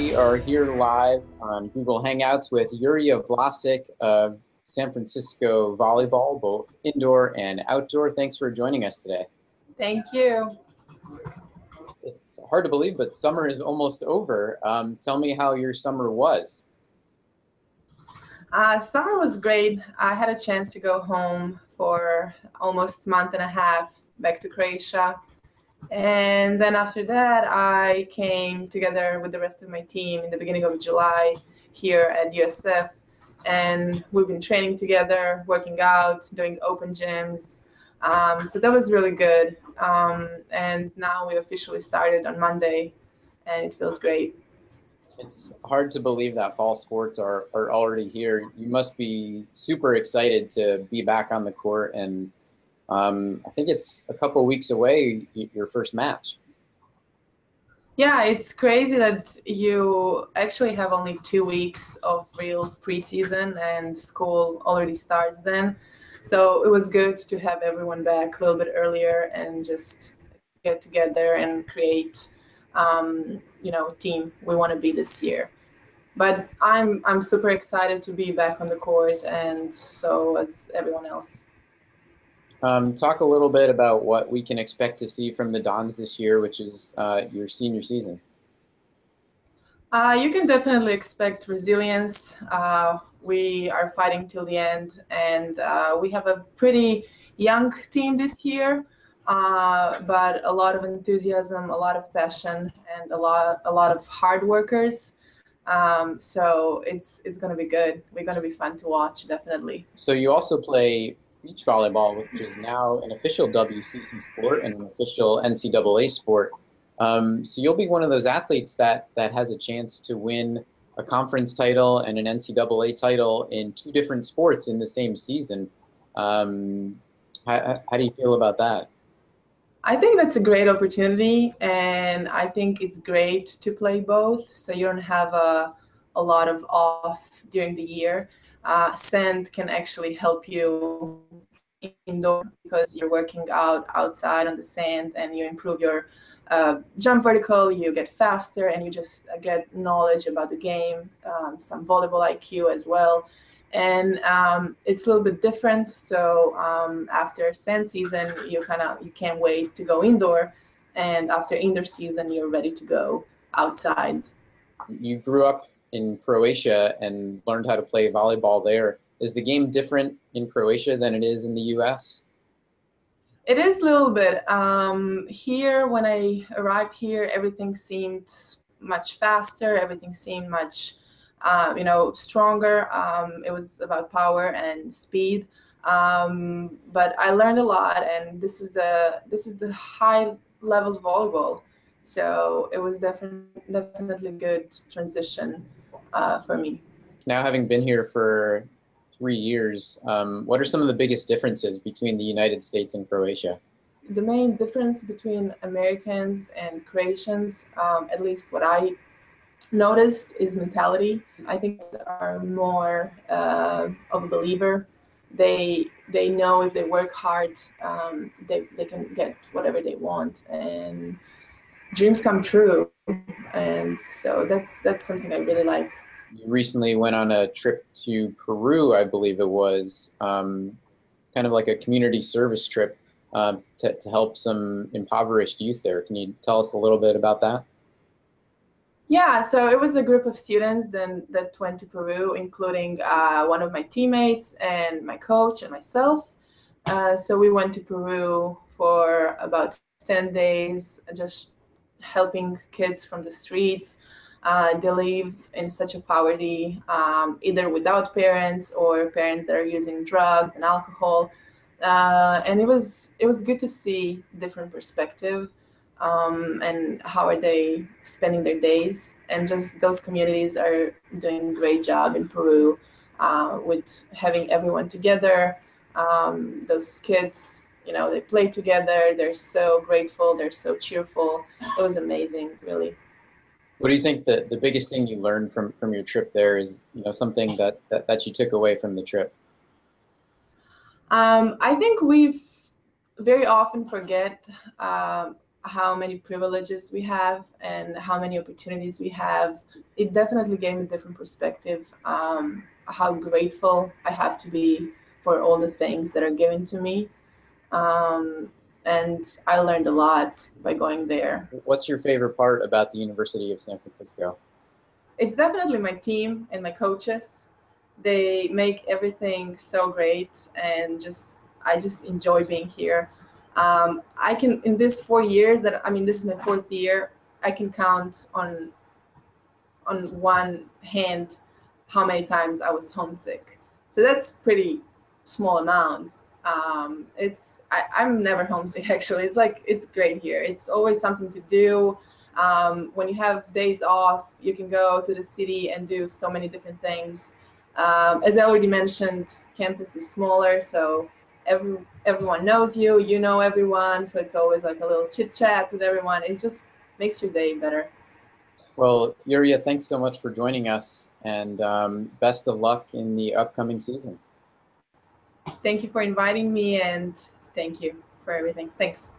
We are here live on Google Hangouts with Jurja Vlasic of San Francisco Volleyball, both indoor and outdoor. Thanks for joining us today. Thank you. It's hard to believe, but summer is almost over. Tell me how your summer was. Summer was great. I had a chance to go home for almost a month and a half back to Croatia. And then after that, I came together with the rest of my team in the beginning of July here at USF. And we've been training together, working out, doing open gyms. So that was really good. And now we officially started on Monday, and it feels great. It's hard to believe that fall sports are already here. You must be super excited to be back on the court, and I think it's a couple weeks away, your first match. Yeah, it's crazy that you actually have only 2 weeks of real preseason and school already starts then. So it was good to have everyone back a little bit earlier and just get together and create, team we want to be this year. But I'm super excited to be back on the court, and so as everyone else. Talk a little bit about what we can expect to see from the Dons this year, which is your senior season. You can definitely expect resilience. We are fighting till the end, and we have a pretty young team this year, but a lot of enthusiasm, a lot of passion, and a lot of hard workers. So it's going to be good. We're going to be fun to watch, definitely. So you also play beach volleyball, which is now an official WCC sport and an official NCAA sport. So you'll be one of those athletes that has a chance to win a conference title and an NCAA title in two different sports in the same season. How do you feel about that? I think that's a great opportunity, and I think it's great to play both, so you don't have a lot of off during the year. Sand can actually help you indoor because you're working out outside on the sand, and you improve your jump vertical, you get faster, and you just get knowledge about the game, some volleyball IQ as well. And it's a little bit different. So after sand season, you can't wait to go indoor, and after indoor season, you're ready to go outside. You grew up in Croatia and learned how to play volleyball there. Is the game different in Croatia than it is in the U.S.? It is a little bit. Here, when I arrived here, everything seemed much faster. Everything seemed much stronger. It was about power and speed. But I learned a lot, and this is the high level volleyball. So it was definitely good transition for me. Now, having been here for 3 years, what are some of the biggest differences between the United States and Croatia? The main difference between Americans and Croatians, at least what I noticed, is mentality. I think they are more of a believer. They know if they work hard, they can get whatever they want, and dreams come true. And so that's something I really like. You recently went on a trip to Peru, I believe it was, kind of like a community service trip to help some impoverished youth there. Can you tell us a little bit about that? Yeah, so it was a group of students that went to Peru, including one of my teammates and my coach and myself. So we went to Peru for about 10 days, just helping kids from the streets. They live in such a poverty, either without parents or parents that are using drugs and alcohol. And it was good to see different perspective, and how are they spending their days. And just those communities are doing a great job in Peru with having everyone together. Those kids, they play together. They're so grateful. They're so cheerful. It was amazing, really. What do you think the biggest thing you learned from your trip there is, something that you took away from the trip? I think we've very often forget how many privileges we have and how many opportunities we have. It definitely gave me a different perspective. How grateful I have to be for all the things that are given to me. Um, and I learned a lot by going there. What's your favorite part about the University of San Francisco? It's definitely my team and my coaches. They make everything so great, and I just enjoy being here. I can in this 4 years that I mean this is my fourth year. I can count on one hand how many times I was homesick. So that's pretty small amounts. I'm never homesick actually. It's like it's great here. It's always something to do. When you have days off, you can go to the city and do so many different things. As I already mentioned, campus is smaller, so everyone knows you. You know everyone, so it's always like a little chit chat with everyone. It just makes your day better. Well, Jurja, thanks so much for joining us, and best of luck in the upcoming season. Thank you for inviting me, and thank you for everything. Thanks.